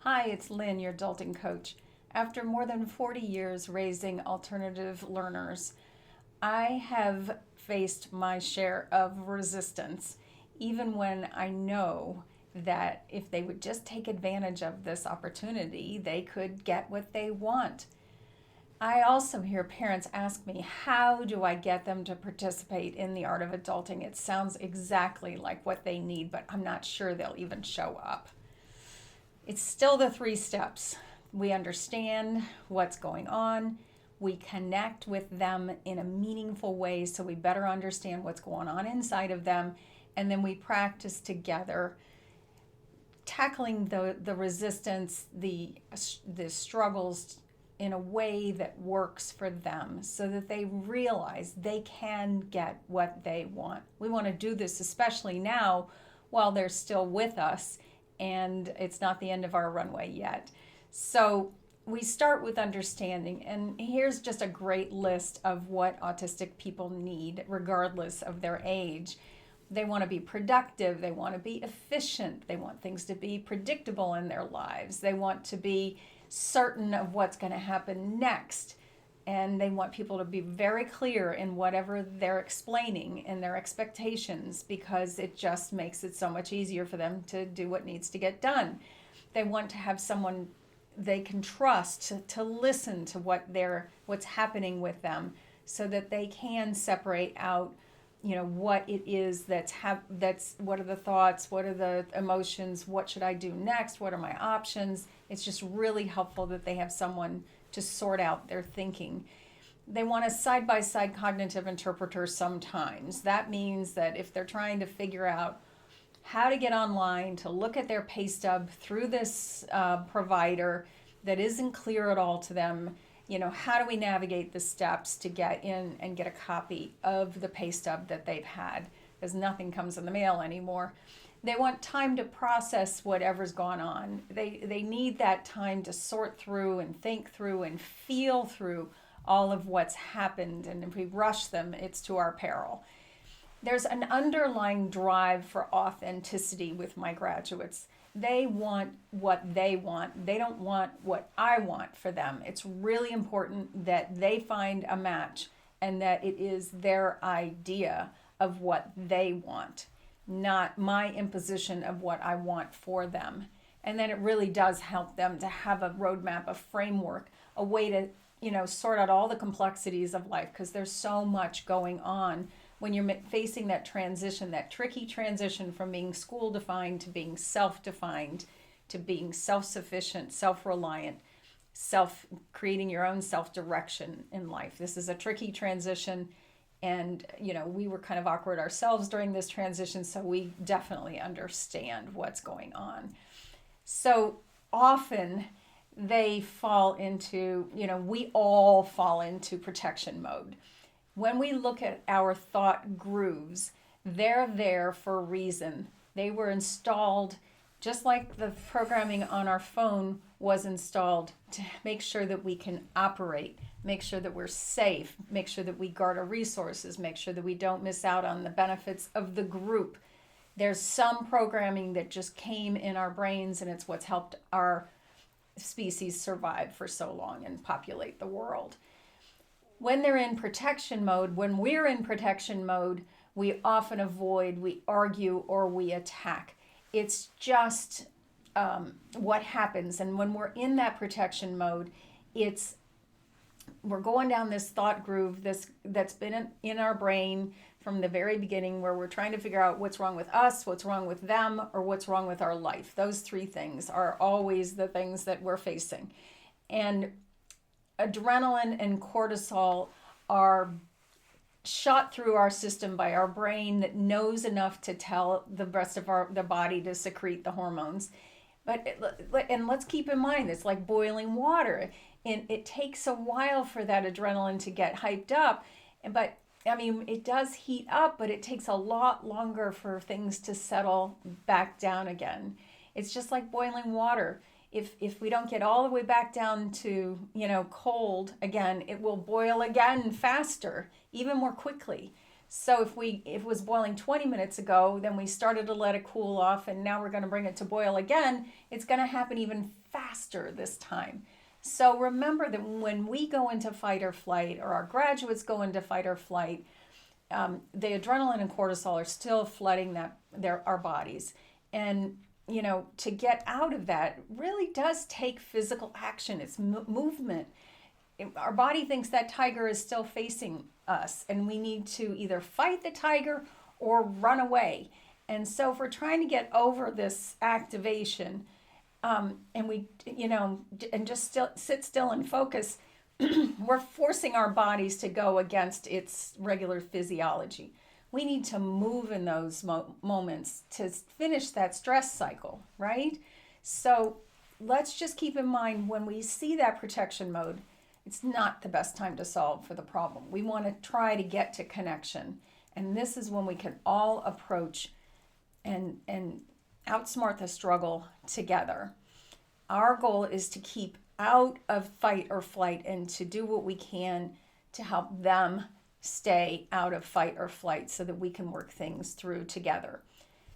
Hi, it's Lynn, your adulting coach. After more than 40 years raising alternative learners, I have faced my share of resistance, even when I know that if they would just take advantage of this opportunity, they could get what they want. I also hear parents ask me, how do I get them to participate in the art of adulting? It sounds exactly like what they need, but I'm not sure they'll even show up. It's still the three steps. We understand what's going on. We connect with them in a meaningful way so we better understand what's going on inside of them. And then we practice together tackling the resistance, the struggles in a way that works for them so that they realize they can get what they want. We want to do this especially now while they're still with us and it's not the end of our runway yet. So we start with understanding, and here's just a great list of what autistic people need, regardless of their age. They want to be productive, they want to be efficient, they want things to be predictable in their lives, they want to be certain of what's going to happen next. And they want people to be very clear in whatever they're explaining and their expectations because it just makes it so much easier for them to do what needs to get done. They want to have someone they can trust to listen to what's happening with them so that they can separate out what it is that's what are the thoughts, what are the emotions, what should I do next, what are my options. It's just really helpful that they have someone to sort out their thinking. They want a side-by-side cognitive interpreter sometimes. That means that if they're trying to figure out how to get online, to look at their pay stub through this provider that isn't clear at all to them, how do we navigate the steps to get in and get a copy of the pay stub that they've had, because nothing comes in the mail anymore. They want time to process whatever's gone on. They need that time to sort through and think through and feel through all of what's happened. And if we rush them, it's to our peril. There's an underlying drive for authenticity with my graduates. They want what they want. They don't want what I want for them. It's really important that they find a match and that it is their idea of what they want, not my imposition of what I want for them. And then it really does help them to have a roadmap, a framework, a way to, sort out all the complexities of life, because there's so much going on when you're facing that transition, that tricky transition from being school-defined to being self-defined, to being self-sufficient, self-reliant, creating your own self-direction in life. This is a tricky transition. And, we were kind of awkward ourselves during this transition, so we definitely understand what's going on. So often they fall into, we all fall into protection mode. When we look at our thought grooves, they're there for a reason. They were installed just like the programming on our phone was installed to make sure that we can operate, make sure that we're safe, make sure that we guard our resources, make sure that we don't miss out on the benefits of the group. There's some programming that just came in our brains, and it's what's helped our species survive for so long and populate the world. When they're in protection mode, when we're in protection mode, we often avoid, we argue, or we attack. It's just what happens. And when we're in that protection mode, we're going down this thought groove that's been in our brain from the very beginning, where we're trying to figure out what's wrong with us, what's wrong with them, or what's wrong with our life. Those three things are always the things that we're facing. And adrenaline and cortisol are shot through our system by our brain that knows enough to tell the rest of the body to secrete the hormones. And let's keep in mind, it's like boiling water. And it takes a while for that adrenaline to get hyped up. But it does heat up, but it takes a lot longer for things to settle back down again. It's just like boiling water. If we don't get all the way back down to, cold again, it will boil again faster, even more quickly. So if it was boiling 20 minutes ago, then we started to let it cool off, and now we're going to bring it to boil again, it's going to happen even faster this time. So remember that when we go into fight or flight, or our graduates go into fight or flight, the adrenaline and cortisol are still flooding our bodies. And to get out of that really does take physical action. It's movement. Our body thinks that tiger is still facing us, and we need to either fight the tiger or run away. And so if we're trying to get over this activation, and we, and just sit still and focus, we're forcing our bodies to go against its regular physiology. We need to move in those moments to finish that stress cycle, right? So let's just keep in mind, when we see that protection mode, it's not the best time to solve for the problem. We want to try to get to connection. And this is when we can all approach and outsmart the struggle together. Our goal is to keep out of fight or flight and to do what we can to help them stay out of fight or flight so that we can work things through together.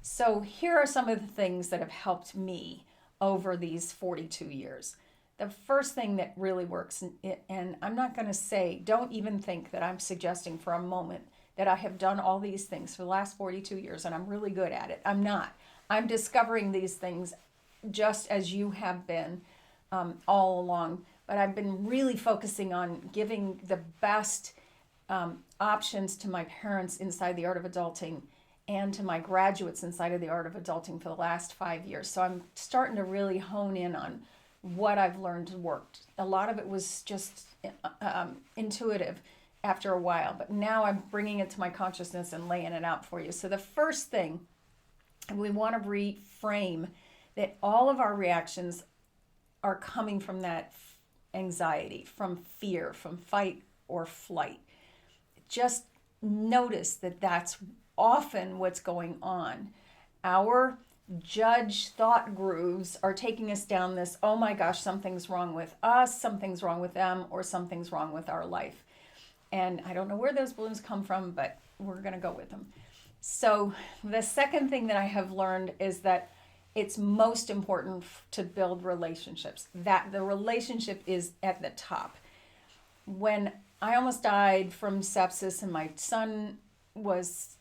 So here are some of the things that have helped me over these 42 years. The first thing that really works, and I'm not going to say, don't even think that I'm suggesting for a moment that I have done all these things for the last 42 years and I'm really good at it. I'm not. I'm discovering these things just as you have been all along. But I've been really focusing on giving the best options to my parents inside the Art of Adulting and to my graduates inside of the Art of Adulting for the last 5 years. So I'm starting to really hone in on what I've learned worked. A lot of it was just intuitive after a while, but now I'm bringing it to my consciousness and laying it out for you. So the first thing, we want to reframe that all of our reactions are coming from that anxiety, from fear, from fight or flight. Just notice that that's often what's going on. Our judge thought grooves are taking us down this, oh my gosh, something's wrong with us, something's wrong with them, or something's wrong with our life. And I don't know where those balloons come from, but we're going to go with them. So the second thing that I have learned is that it's most important to build relationships, that the relationship is at the top. When I almost died from sepsis and my son was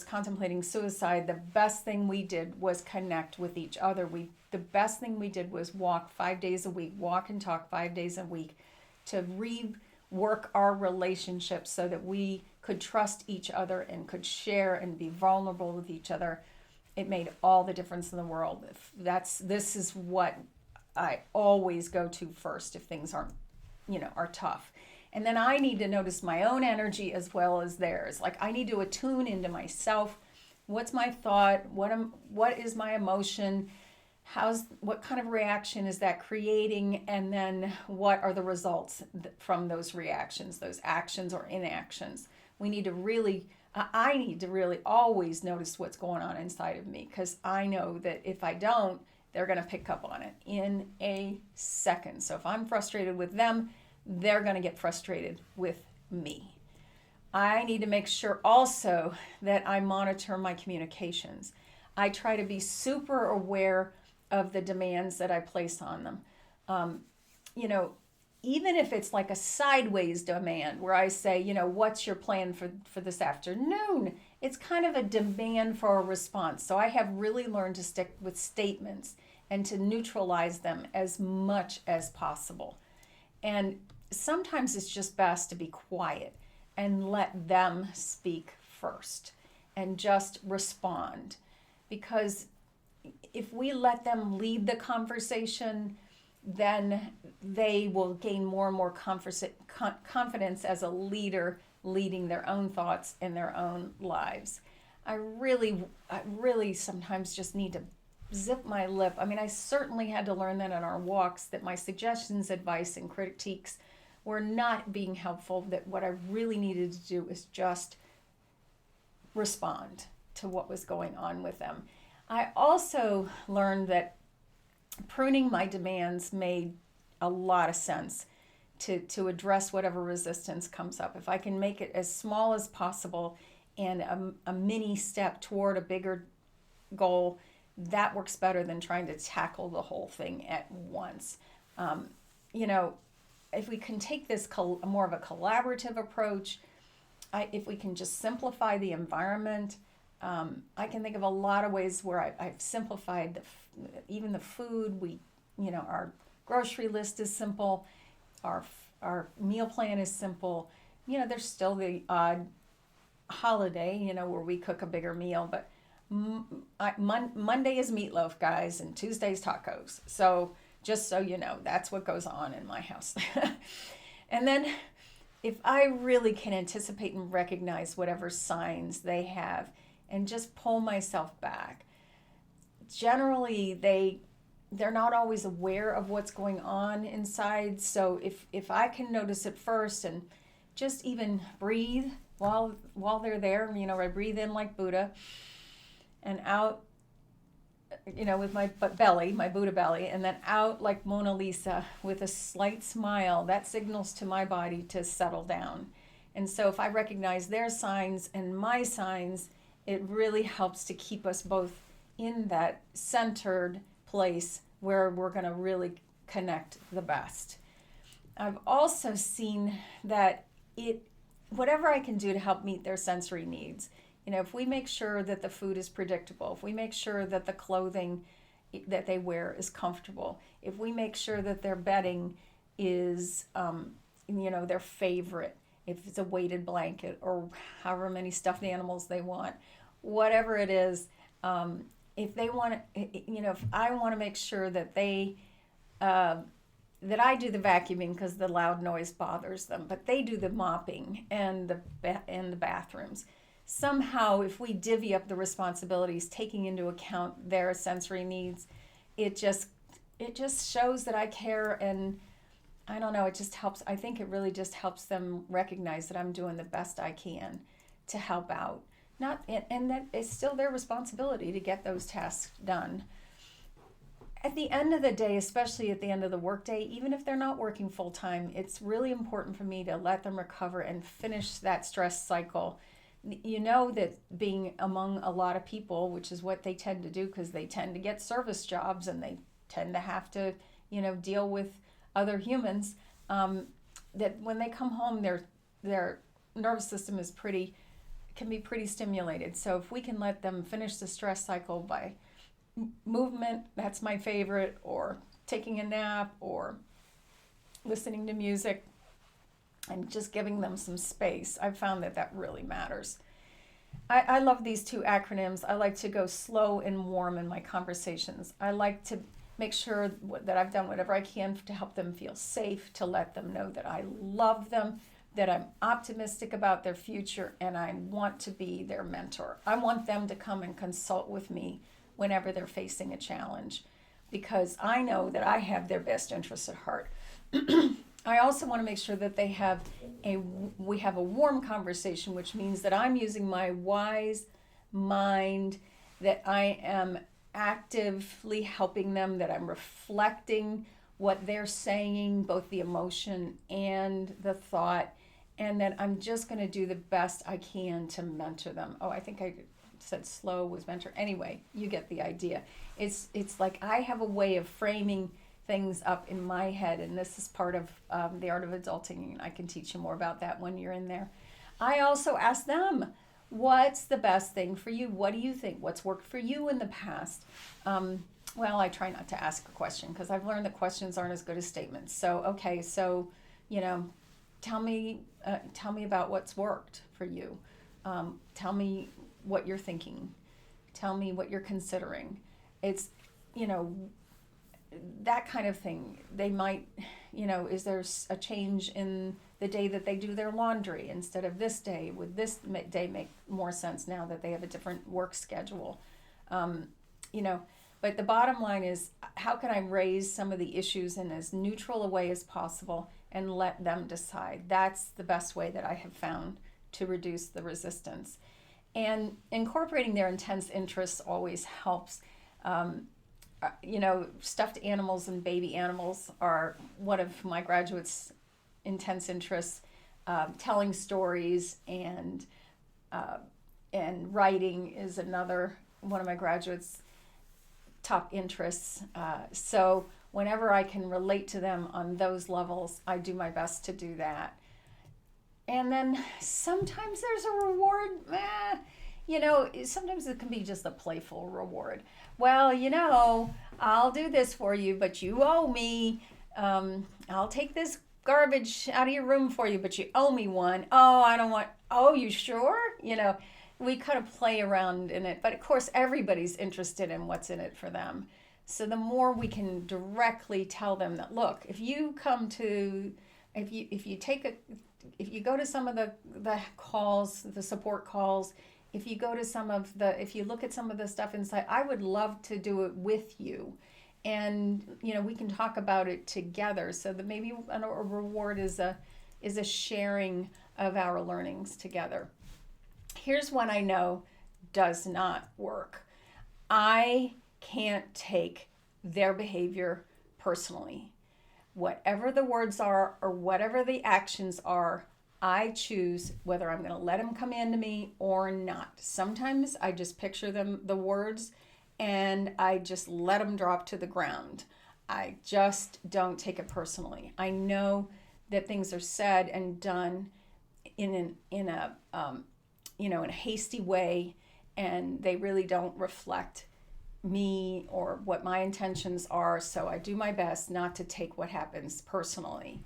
contemplating suicide, the best thing we did was connect with each other. The best thing we did was walk 5 days a week, walk and talk 5 days a week to rework our relationship so that we could trust each other and could share and be vulnerable with each other. It made all the difference in the world. This is what I always go to first if things are tough. And then I need to notice my own energy as well as theirs. Like, I need to attune into myself. What's my thought? What is my emotion? What kind of reaction is that creating? And then what are the results from those reactions, those actions or inactions? I need to really always notice what's going on inside of me, because I know that if I don't, they're going to pick up on it in a second. So if I'm frustrated with them, they're going to get frustrated with me. I need to make sure also that I monitor my communications. I try to be super aware of the demands that I place on them. Even if it's like a sideways demand where I say, what's your plan for this afternoon? It's kind of a demand for a response. So I have really learned to stick with statements and to neutralize them as much as possible. And sometimes it's just best to be quiet and let them speak first and just respond. Because if we let them lead the conversation, then they will gain more and more confidence as a leader leading their own thoughts in their own lives. I really sometimes just need to zip my lip. I mean, I certainly had to learn that on our walks, that my suggestions, advice, and critiques were not being helpful, that what I really needed to do is just respond to what was going on with them. I also learned that pruning my demands made a lot of sense to address whatever resistance comes up. If I can make it as small as possible and a mini step toward a bigger goal, that works better than trying to tackle the whole thing at once. Um, you know, if we can take this more of a collaborative approach, if we can just simplify the environment, I can think of a lot of ways where I've simplified even the food. Our grocery list is simple, our meal plan is simple. There's still the odd holiday, where we cook a bigger meal, but Monday is meatloaf, guys, and Tuesday's tacos. So just so you know, that's what goes on in my house. And then if I really can anticipate and recognize whatever signs they have and just pull myself back, generally they're not always aware of what's going on inside. So if I can notice it first and just even breathe while they're there, I breathe in like Buddha and out, with my belly, my Buddha belly, and then out like Mona Lisa with a slight smile, that signals to my body to settle down. And so if I recognize their signs and my signs, it really helps to keep us both in that centered place where we're going to really connect the best. I've also seen that whatever I can do to help meet their sensory needs, if we make sure that the food is predictable, if we make sure that the clothing that they wear is comfortable, if we make sure that their bedding is, their favorite, if it's a weighted blanket or however many stuffed animals they want, whatever it is, if they want to, if I want to make sure that that I do the vacuuming because the loud noise bothers them, but they do the mopping and the bathrooms. Somehow, if we divvy up the responsibilities, taking into account their sensory needs, it just shows that I care, and I don't know, it just helps. I think it really just helps them recognize that I'm doing the best I can to help out. And that it's still their responsibility to get those tasks done. At the end of the day, especially at the end of the workday, even if they're not working full time, it's really important for me to let them recover and finish that stress cycle. That being among a lot of people, which is what they tend to do because they tend to get service jobs and they tend to have to, deal with other humans, that when they come home, their nervous system can be pretty stimulated. So if we can let them finish the stress cycle by movement, that's my favorite, or taking a nap, or listening to music, and just giving them some space, I've found that really matters. I love these two acronyms. I like to go slow and warm in my conversations. I like to make sure that I've done whatever I can to help them feel safe, to let them know that I love them, that I'm optimistic about their future, and I want to be their mentor. I want them to come and consult with me whenever they're facing a challenge, because I know that I have their best interests at heart. I also want to make sure that we have a warm conversation, which means that I'm using my wise mind, that I am actively helping them, that I'm reflecting what they're saying, both the emotion and the thought, and that I'm just going to do the best I can to mentor them. Oh, I think I said slow was mentor. Anyway, you get the idea. It's like I have a way of framing things up in my head, and this is part of the art of adulting, and I can teach you more about that when you're in there. I also ask them, what's the best thing for you? What do you think? What's worked for you in the past? Well, I try not to ask a question because I've learned that questions aren't as good as statements. So, okay, tell me about what's worked for you. Tell me what you're thinking. Tell me what you're considering. It's, that kind of thing. They might, is there a change in the day that they do their laundry instead of this day? Would this day make more sense now that they have a different work schedule? But the bottom line is, how can I raise some of the issues in as neutral a way as possible and let them decide? That's the best way that I have found to reduce the resistance. And incorporating their intense interests always helps. Stuffed animals and baby animals are one of my graduates' intense interests. Telling stories and writing is another one of my graduates' top interests. So whenever I can relate to them on those levels, I do my best to do that. And then sometimes there's a reward. Sometimes it can be just a playful reward. Well, I'll do this for you, but you owe me. I'll take this garbage out of your room for you, but you owe me one. Oh, I don't want. Oh, you sure? We kind of play around in it, but of course everybody's interested in what's in it for them. So the more we can directly tell them that, look, if you go to some of the calls, the support calls, if you look at some of the stuff inside, I would love to do it with you. And, we can talk about it together. So that maybe a reward is a sharing of our learnings together. Here's one I know does not work. I can't take their behavior personally. Whatever the words are or whatever the actions are, I choose whether I'm going to let them come into me or not. Sometimes I just picture the words, and I just let them drop to the ground. I just don't take it personally. I know that things are said and done in a hasty way, and they really don't reflect me or what my intentions are. So I do my best not to take what happens personally.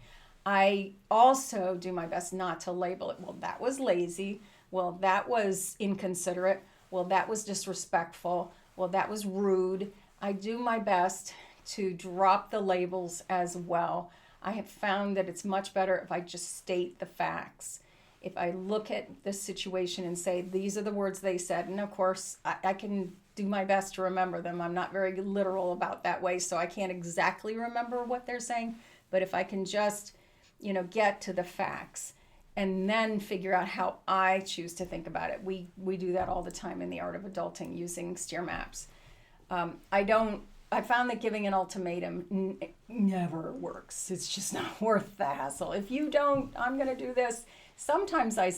I also do my best not to label it. Well, that was lazy. Well, that was inconsiderate. Well, that was disrespectful. Well, that was rude. I do my best to drop the labels as well. I have found that it's much better if I just state the facts. If I look at the situation and say, these are the words they said, and of course, I can do my best to remember them. I'm not very literal about that way, so I can't exactly remember what they're saying. But if I can just, get to the facts and then figure out how I choose to think about it. We do that all the time in the art of adulting using steer maps. I found that giving an ultimatum never works. It's just not worth the hassle. If you don't, I'm going to do this. Sometimes I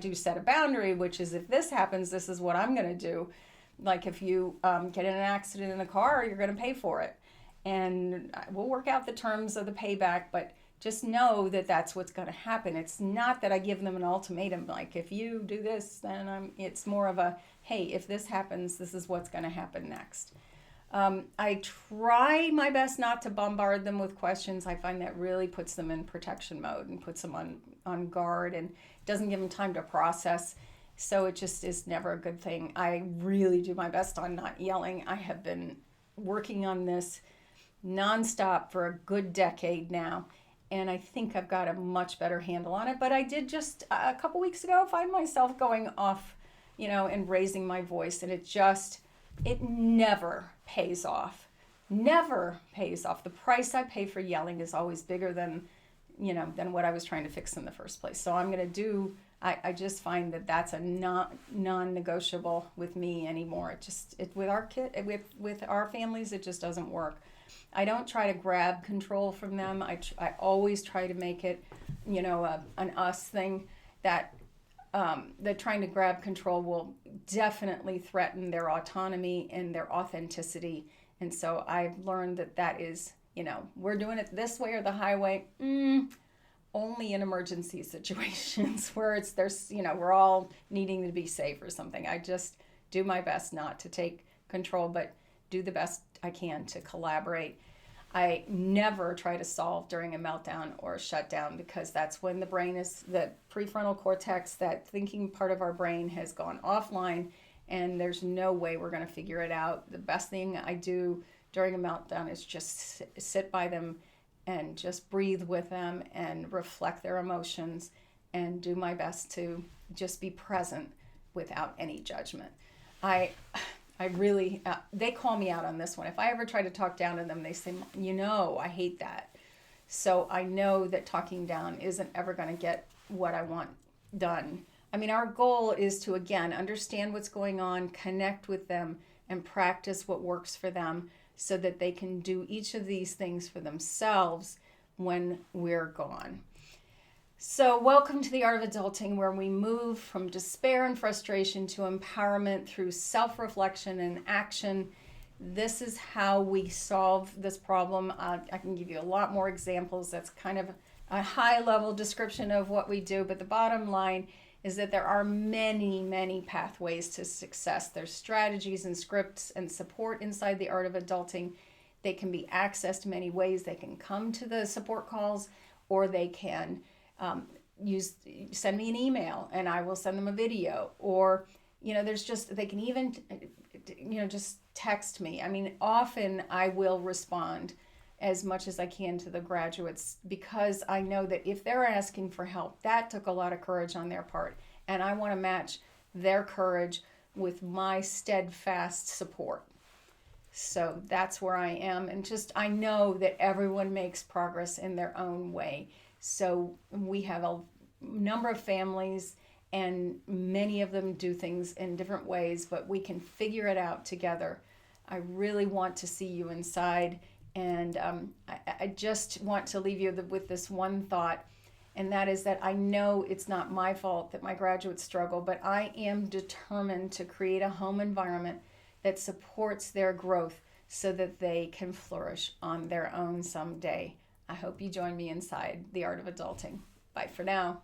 do set a boundary, which is if this happens, this is what I'm going to do. Like if you get in an accident in a car, you're going to pay for it. And we'll work out the terms of the payback, but just know that that's what's going to happen. It's not that I give them an ultimatum, like if you do this, then it's more of a, hey, if this happens, this is what's going to happen next. I try my best not to bombard them with questions. I find that really puts them in protection mode and puts them on guard and doesn't give them time to process. So it just is never a good thing. I really do my best on not yelling. I have been working on this nonstop for a good decade now, and I think I've got a much better handle on it. But I did just a couple weeks ago find myself going off, and raising my voice, and it never pays off. Never pays off. The price I pay for yelling is always bigger than what I was trying to fix in the first place. So I just find that that's a non-negotiable with me anymore. With our families, it just doesn't work. I don't try to grab control from them. I always try to make it, an us thing. That trying to grab control will definitely threaten their autonomy and their authenticity. And so I've learned that is, we're doing it this way or the highway. Only in emergency situations where we're all needing to be safe or something. I just do my best not to take control, but do the best I can to collaborate. I never try to solve during a meltdown or a shutdown, because that's when the prefrontal cortex, that thinking part of our brain, has gone offline, and there's no way we're going to figure it out. The best thing I do during a meltdown is just sit by them and just breathe with them and reflect their emotions and do my best to just be present without any judgment. I really, they call me out on this one. If I ever try to talk down to them, they say, I hate that. So I know that talking down isn't ever going to get what I want done. I mean, our goal is to, again, understand what's going on, connect with them, and practice what works for them so that they can do each of these things for themselves when we're gone. So, welcome to the Art of Adulting, where we move from despair and frustration to empowerment through self reflection and action. This is how we solve this problem. I can give you a lot more examples. That's kind of a high level description of what we do, but the bottom line is that there are many, many pathways to success. There's strategies and scripts and support inside the Art of Adulting. They can be accessed many ways. They can come to the support calls, or they can send me an email and I will send them a video, or there's just, they can even just text me. I mean, often I will respond as much as I can to the graduates, because I know that if they're asking for help, that took a lot of courage on their part, and I want to match their courage with my steadfast support. So that's where I am, and just I know that everyone makes progress in their own way. So we have a number of families, and many of them do things in different ways, but we can figure it out together. I really want to see you inside, and I just want to leave you with this one thought, and that is that I know it's not my fault that my graduates struggle, but I am determined to create a home environment that supports their growth so that they can flourish on their own someday. I hope you join me inside the Art of Adulting. Bye for now.